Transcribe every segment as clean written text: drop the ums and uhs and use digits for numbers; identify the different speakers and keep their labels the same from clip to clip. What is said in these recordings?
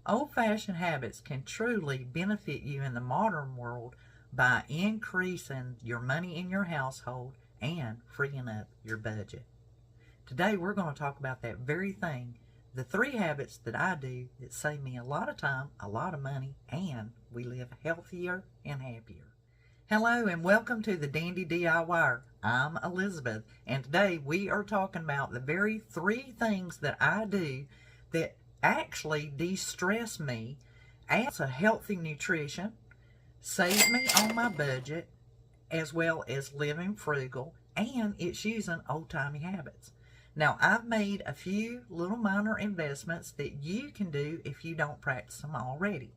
Speaker 1: Old-fashioned habits can truly benefit you in the modern world by increasing your money in your household and freeing up your budget. Today we're going to talk about that very thing, the 3 habits that I do that save me a lot of time, a lot of money, and we live healthier and happier. Hello and welcome to the Dandy DIYer. I'm Elizabeth, and today we are talking about the very 3 things that I do that actually de-stress me, adds a healthy nutrition, saves me on my budget, as well as living frugal, and it's using old-timey habits. Now, I've made a few little minor investments that you can do if you don't practice them already.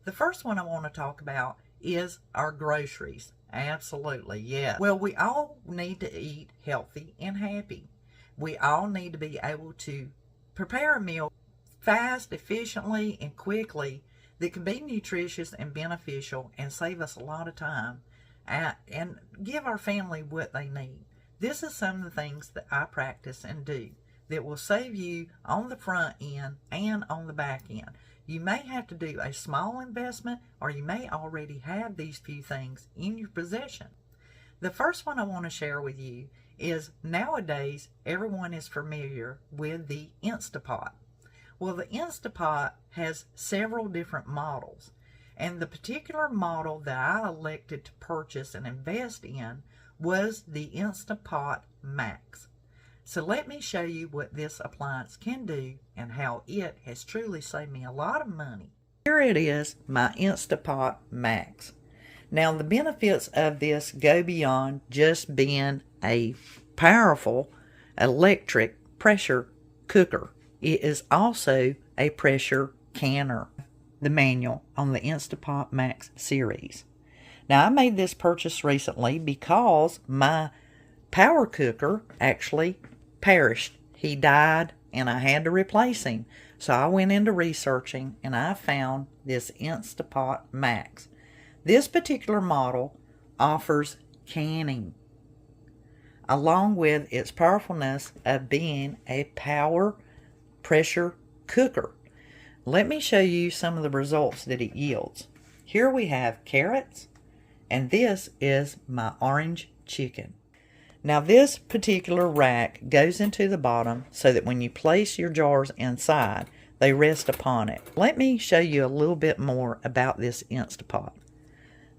Speaker 1: The first one I want to talk about is our groceries. Absolutely, yeah. Well, we all need to eat healthy and happy. We all need to be able to prepare a meal fast, efficiently, and quickly that can be nutritious and beneficial and save us a lot of time and give our family what they need. This is some of the things that I practice and do that will save you on the front end and on the back end. You may have to do a small investment, or you may already have these few things in your possession. The first one I want to share with you is nowadays everyone is familiar with the Instapot. Well, the Instapot has several different models, and the particular model that I elected to purchase and invest in was the Instapot Max. So let me show you what this appliance can do and how it has truly saved me a lot of money. Here it is, my Instapot Max. Now, the benefits of this go beyond just being a powerful electric pressure cooker. It is also a pressure canner, the manual on the Instapot Max series. Now, I made this purchase recently because my power cooker actually perished. He died and I had to replace him. So I went into researching and I found this Instapot Max. This particular model offers canning, along with its powerfulness of being a power pressure cooker. Let me show you some of the results that it yields. Here we have carrots, and this is my orange chicken. Now, this particular rack goes into the bottom so that when you place your jars inside, they rest upon it. Let me show you a little bit more about this Instapot.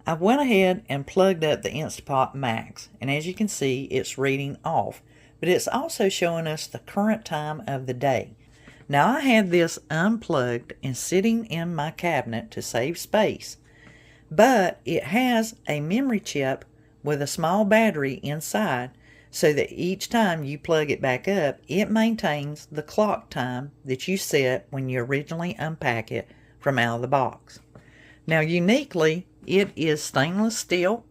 Speaker 1: I went ahead and plugged up the Instapot Max, and as you can see, it's reading off, but it's also showing us the current time of the day. Now, I had this unplugged and sitting in my cabinet to save space, but it has a memory chip with a small battery inside so that each time you plug it back up, it maintains the clock time that you set when you originally unpack it from out of the box. Now, uniquely, it is stainless steel.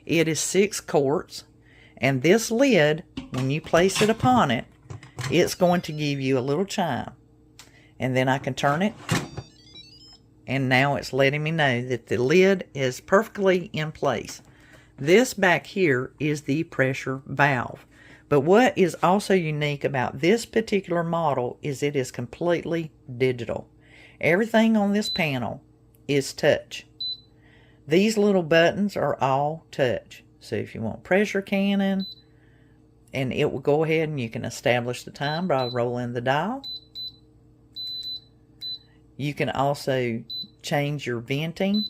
Speaker 1: It is 6 quarts, and this lid, when you place it upon it, it's going to give you a little chime. And then I can turn it, and now it's letting me know that the lid is perfectly in place. This back here is the pressure valve. But what is also unique about this particular model is it is completely digital. Everything on this panel is touch. These little buttons are all touch. So if you want pressure canning, and it will go ahead and you can establish the time by rolling the dial. You can also change your venting.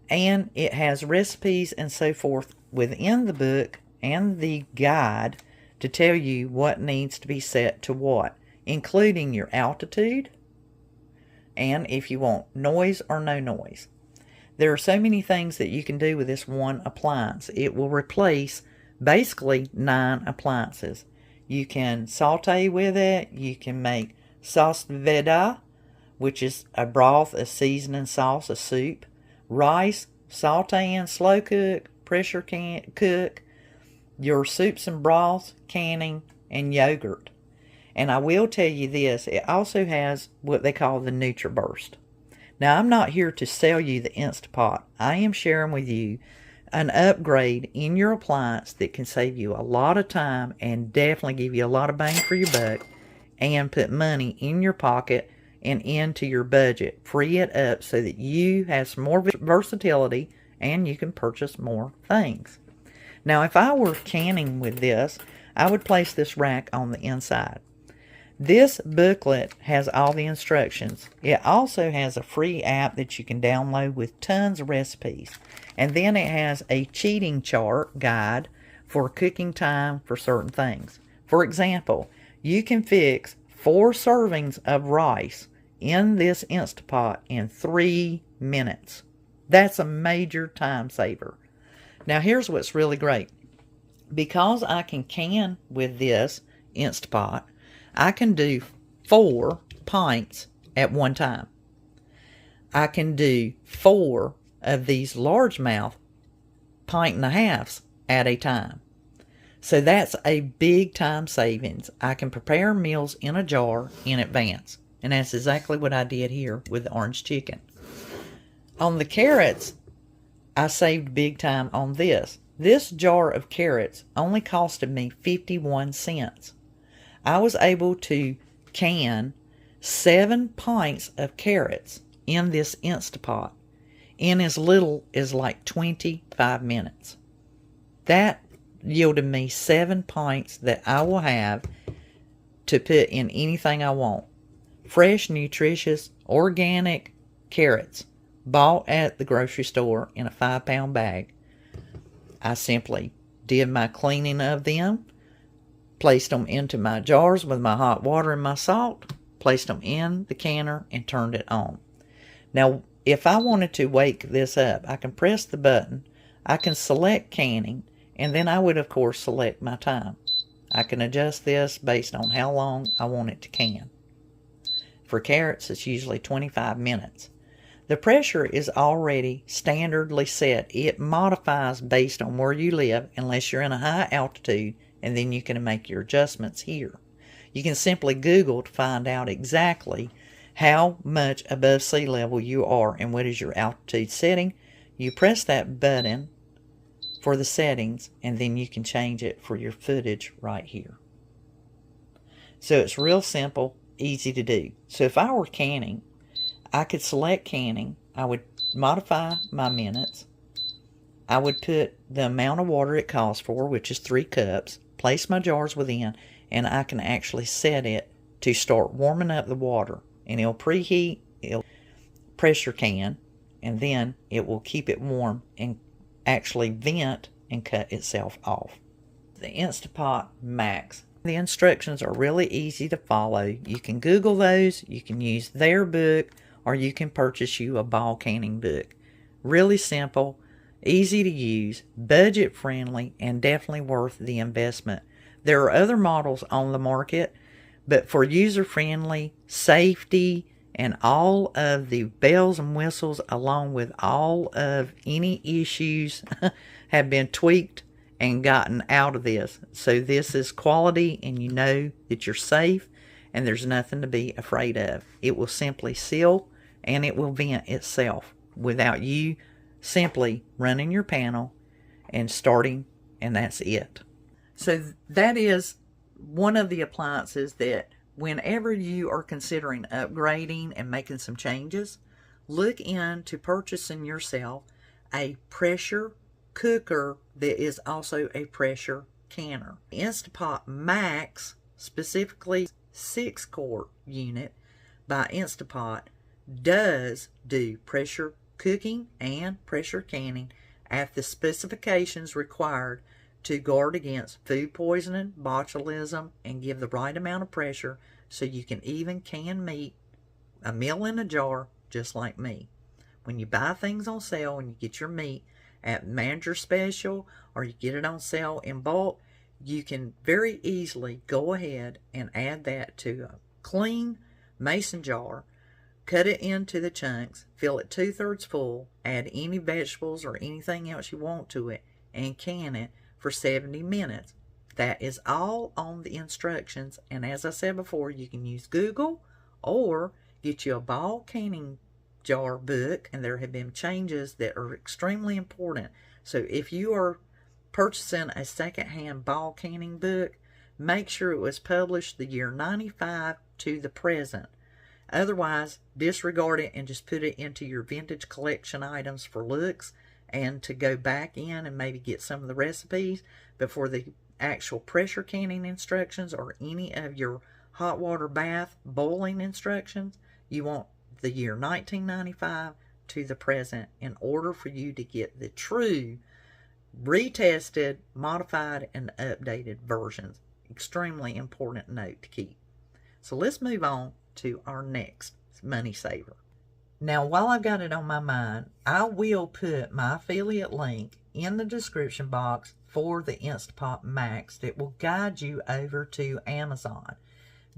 Speaker 1: And it has recipes and so forth within the book and the guide to tell you what needs to be set to what, including your altitude and if you want noise or no noise. There are so many things that you can do with this one appliance. It will replace basically 9 appliances. You can saute with it. You can make sauce veda, which is a broth, a seasoning sauce, a soup, rice, saute and slow cook, pressure cook, your soups and broths, canning, and yogurt. And I will tell you this, it also has what they call the NutriBurst. Now, I'm not here to sell you the Instapot. I am sharing with you an upgrade in your appliance that can save you a lot of time and definitely give you a lot of bang for your buck and put money in your pocket and into your budget. Free it up so that you have some more versatility and you can purchase more things. Now, if I were canning with this, I would place this rack on the inside. This booklet has all the instructions. It also has a free app that you can download with tons of recipes. And then it has a cheating chart guide for cooking time for certain things. For example, you can fix 4 servings of rice in this Instapot in 3 minutes. That's a major time saver. Now here's what's really great. Because I can can with this Instapot, I can do 4 pints at one time. I can do 4 of these largemouth 1.5 pints at a time. So that's a big time savings. I can prepare meals in a jar in advance. And that's exactly what I did here with the orange chicken. On the carrots, I saved big time on this. This jar of carrots only costed me 51 cents. I was able to can 7 pints of carrots in this Instapot in as little as like 25 minutes. That yielded me 7 pints that I will have to put in anything I want. Fresh, nutritious, organic carrots bought at the grocery store in a 5-pound bag. I simply did my cleaning of them, placed them into my jars with my hot water and my salt, placed them in the canner, and turned it on. Now, if I wanted to wake this up, I can press the button, I can select canning, and then I would, of course, select my time. I can adjust this based on how long I want it to can. For carrots, it's usually 25 minutes. The pressure is already standardly set. It modifies based on where you live, unless you're in a high altitude, and then you can make your adjustments here. You can simply Google to find out exactly how much above sea level you are and what is your altitude setting. You press that button for the settings, and then you can change it for your footage right here. So it's real simple, easy to do. So if I were canning, I could select canning. I would modify my minutes. I would put the amount of water it calls for, which is 3 cups, place my jars within, and I can actually set it to start warming up the water. And it'll preheat, it'll pressure can, and then it will keep it warm and actually vent and cut itself off. The Instapot Max. The instructions are really easy to follow. You can Google those, you can use their book, or you can purchase you a ball canning book. Really simple, easy to use, budget friendly, and definitely worth the investment. There are other models on the market, but for user friendly, safety, and all of the bells and whistles, along with all of any issues have been tweaked and gotten out of this. So this is quality, and you know that you're safe and there's nothing to be afraid of. It will simply seal and it will vent itself without you simply running your panel and starting, and that's it. So that is one of the appliances that whenever you are considering upgrading and making some changes, look into purchasing yourself a pressure cooker that is also a pressure canner. Instapot Max, specifically 6-quart unit by Instapot, does do pressure cooking and pressure canning at the specifications required to guard against food poisoning, botulism, and give the right amount of pressure so you can even can meat, a meal in a jar, just like me. When you buy things on sale and you get your meat at Manager Special, or you get it on sale in bulk, you can very easily go ahead and add that to a clean mason jar, cut it into the chunks, fill it 2/3 full, add any vegetables or anything else you want to it, and can it for 70 minutes. That is all on the instructions, and as I said before, you can use Google or get you a ball canning jar book, and there have been changes that are extremely important. So if you are purchasing a secondhand ball canning book, make sure it was published the year 95 to the present. Otherwise, disregard it and just put it into your vintage collection items for looks and to go back in and maybe get some of the recipes. But for the actual pressure canning instructions or any of your hot water bath boiling instructions, you want the year 1995 to the present in order for you to get the true retested, modified, and updated versions. Extremely important note to keep. So let's move on to our next money saver. Now, while I've got it on my mind, I will put my affiliate link in the description box for the Instapot Max that will guide you over to Amazon.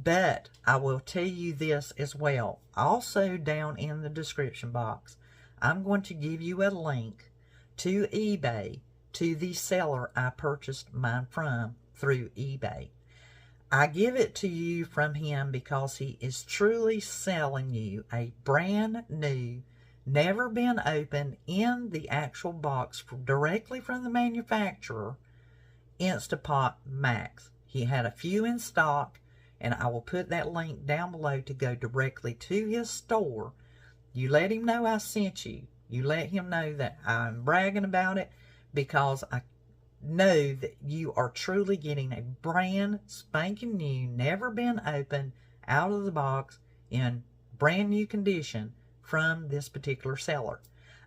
Speaker 1: But I will tell you this as well. Also down in the description box, I'm going to give you a link to eBay to the seller I purchased mine from through eBay. I give it to you from him because he is truly selling you a brand new, never been opened in the actual box directly from the manufacturer, Instapot Max. He had a few in stock, and I will put that link down below to go directly to his store. You let him know I sent you. You let him know that I'm bragging about it because I know that you are truly getting a brand spanking new, never been opened, out of the box, in brand new condition from this particular seller.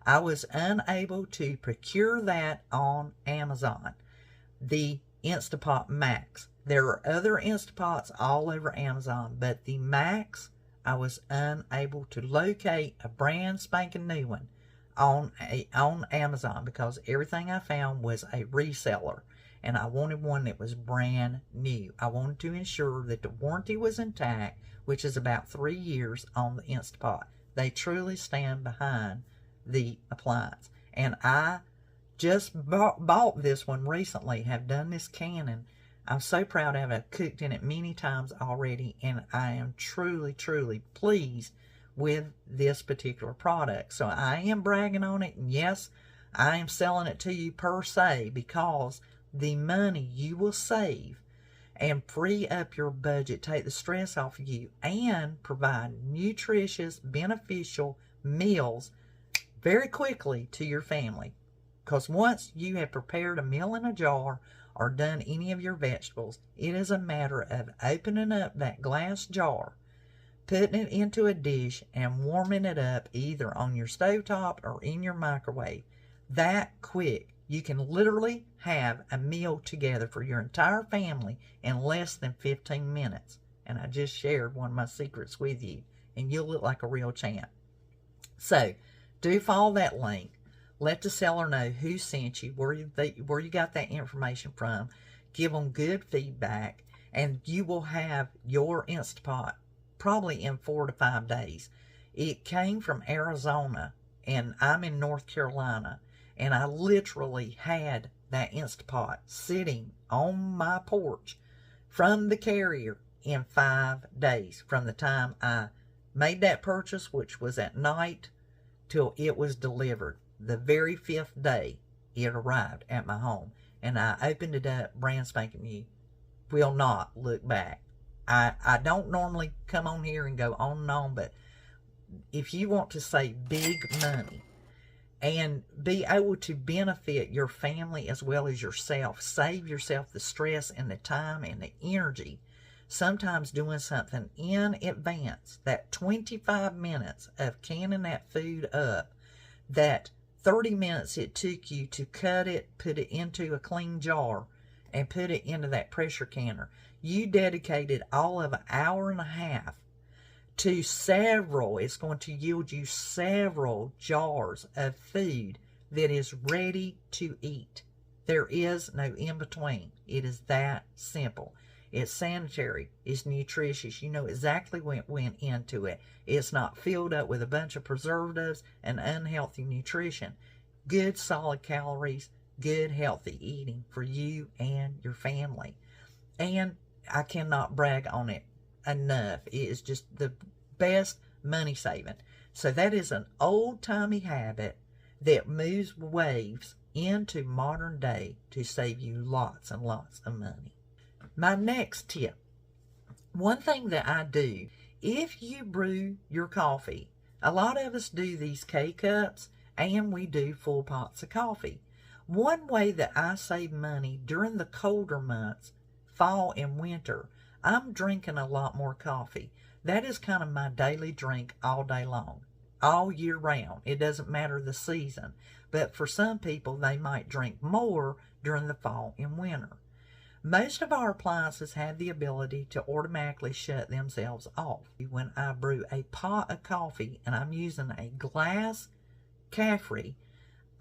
Speaker 1: I was unable to procure that on Amazon, the Instapot Max. There are other Instapots all over Amazon, but the Max, I was unable to locate a brand spanking new one on Amazon because everything I found was a reseller, and I wanted one that was brand new. I wanted to ensure that the warranty was intact, which is about 3 years on the Instapot. They truly stand behind the appliance, and I just bought this one recently, have done this canning. I'm so proud of it. I've cooked in it many times already, and I am truly, truly pleased with this particular product. So I am bragging on it, and yes, I am selling it to you per se because the money you will save and free up your budget, take the stress off of you, and provide nutritious, beneficial meals very quickly to your family. Because once you have prepared a meal in a jar or done any of your vegetables, it is a matter of opening up that glass jar, putting it into a dish, and warming it up either on your stovetop or in your microwave. That quick. You can literally have a meal together for your entire family in less than 15 minutes. And I just shared one of my secrets with you, and you'll look like a real champ. So, do follow that link. Let the seller know who sent you, where you got that information from. Give them good feedback, and you will have your Instapot probably in 4 to 5 days. It came from Arizona, and I'm in North Carolina, and I literally had that Instapot sitting on my porch from the carrier in 5 days, from the time I made that purchase, which was at night, till it was delivered. The very 5th day it arrived at my home, and I opened it up brand spanking new. Will not look back. I don't normally come on here and go on and on, but if you want to save big money and be able to benefit your family as well as yourself, save yourself the stress and the time and the energy, sometimes doing something in advance, that 25 minutes of canning that food up, that 30 minutes it took you to cut it, put it into a clean jar, and put it into that pressure canner. You dedicated all of an hour and a half to several, it's going to yield you several jars of food that is ready to eat. There is no in between. It is that simple. It's sanitary. It's nutritious. You know exactly what went into it. It's not filled up with a bunch of preservatives and unhealthy nutrition. Good solid calories, good healthy eating for you and your family. And I cannot brag on it enough. It is just the best money saving. So that is an old-timey habit that moves waves into modern day to save you lots and lots of money. My next tip, one thing that I do, if you brew your coffee, a lot of us do these K-cups and we do full pots of coffee. One way that I save money during the colder months, fall and winter, I'm drinking a lot more coffee. That is kind of my daily drink all day long, all year round. It doesn't matter the season. But for some people, they might drink more during the fall and winter. Most of our appliances have the ability to automatically shut themselves off. When I brew a pot of coffee and I'm using a glass caffery,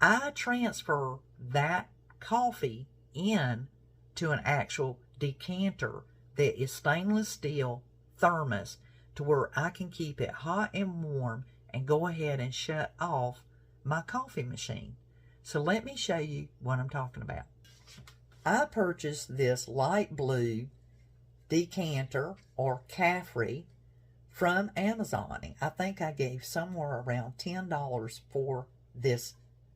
Speaker 1: I transfer that coffee in to an actual decanter that is stainless steel thermos to where I can keep it hot and warm and go ahead and shut off my coffee machine. So let me show you what I'm talking about. I purchased this light blue decanter or caffery from Amazon. I think I gave somewhere around $10 for this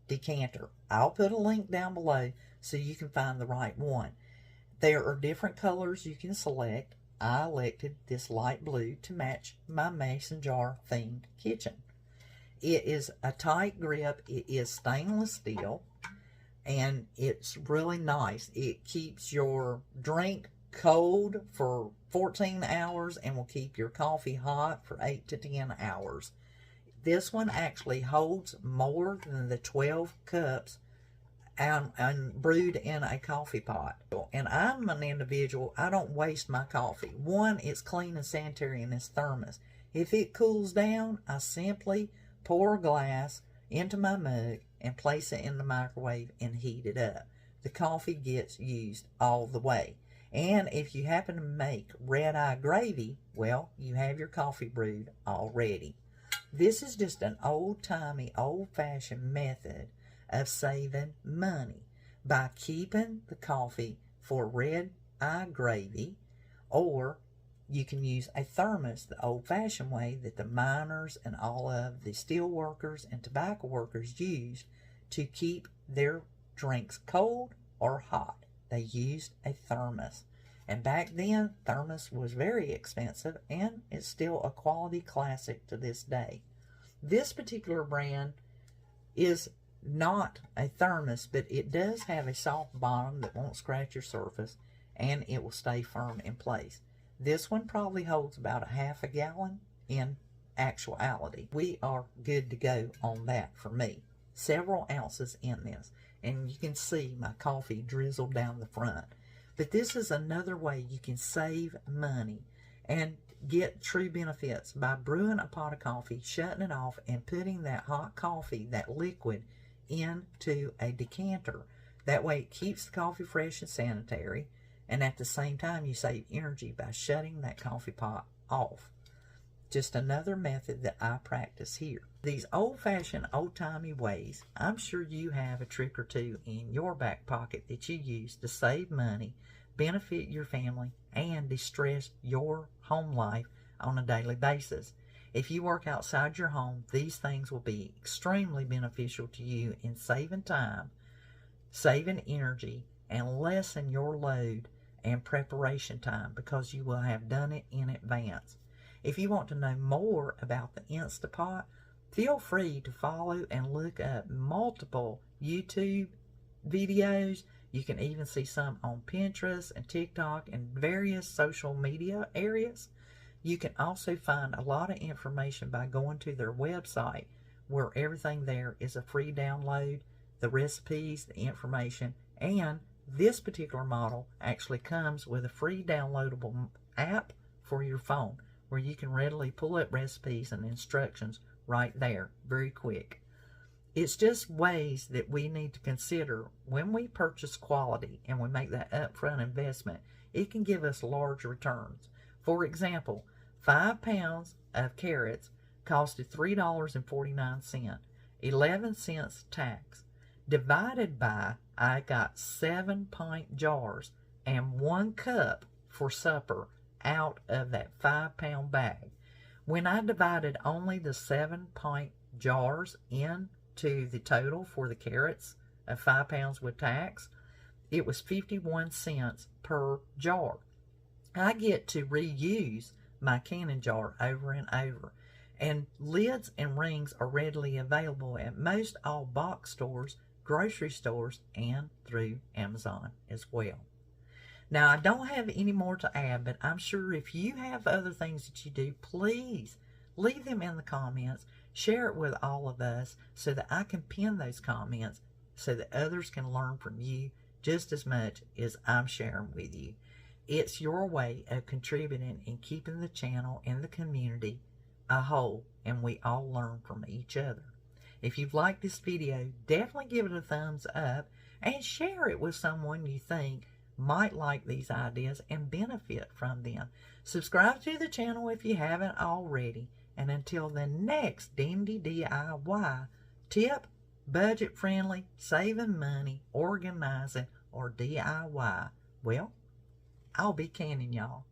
Speaker 1: decanter. I'll put a link down below so you can find the right one. There are different colors you can select. I elected this light blue to match my mason jar themed kitchen. It is a tight grip. It is stainless steel, and it's really nice. It keeps your drink cold for 14 hours and will keep your coffee hot for 8 to 10 hours. This one actually holds more than the 12 cups and brewed in a coffee pot. And I'm an individual, I don't waste my coffee. One, it's clean and sanitary in this thermos. If it cools down, I simply pour a glass into my mug and place it in the microwave and heat it up. The coffee gets used all the way. And if you happen to make red-eye gravy, well, you have your coffee brewed already. This is just an old-timey, old-fashioned method of saving money by keeping the coffee for red-eye gravy, or you can use a thermos the old-fashioned way that the miners and all of the steel workers and tobacco workers used to keep their drinks cold or hot. They used a thermos. And back then, thermos was very expensive, and it's still a quality classic to this day. This particular brand is not a thermos, but it does have a soft bottom that won't scratch your surface, and it will stay firm in place. This one probably holds about a half a gallon in actuality. We are good to go on that for me. Several ounces in this, and you can see my coffee drizzled down the front. But this is another way you can save money and get true benefits by brewing a pot of coffee, shutting it off, and putting that hot coffee, that liquid, into a decanter. That way it keeps the coffee fresh and sanitary, and at the same time you save energy by shutting that coffee pot off. Just another method that I practice here. These old-fashioned, old-timey ways, I'm sure you have a trick or two in your back pocket that you use to save money, benefit your family, and distress your home life on a daily basis. If you work outside your home, these things will be extremely beneficial to you in saving time, saving energy, and lessen your load and preparation time because you will have done it in advance. If you want to know more about the Instapot, feel free to follow and look up multiple YouTube videos. You can even see some on Pinterest and TikTok and various social media areas. You can also find a lot of information by going to their website, where everything there is a free download, the recipes, the information, and this particular model actually comes with a free downloadable app for your phone, where you can readily pull up recipes and instructions right there, very quick. It's just ways that we need to consider when we purchase quality and we make that upfront investment. It can give us large returns. For example, 5 pounds of carrots costed $3.49, 11 cents tax. Divided by, I got 7 pint jars and 1 cup for supper out of that 5 pound bag. When I divided only the 7 pint jars into the total for the carrots of 5 pounds with tax, it was 51 cents per jar. I get to reuse my canning jar over and over. And lids and rings are readily available at most all box stores, grocery stores, and through Amazon as well. Now, I don't have any more to add, but I'm sure if you have other things that you do, please leave them in the comments. Share it with all of us so that I can pin those comments so that others can learn from you just as much as I'm sharing with you. It's your way of contributing and keeping the channel and the community a whole, and we all learn from each other. If you've liked this video, definitely give it a thumbs up and share it with someone you think might like these ideas and benefit from them. Subscribe to the channel if you haven't already. And until the next Dandy DIY tip, budget friendly, saving money, organizing, or DIY, well, I'll be canning y'all.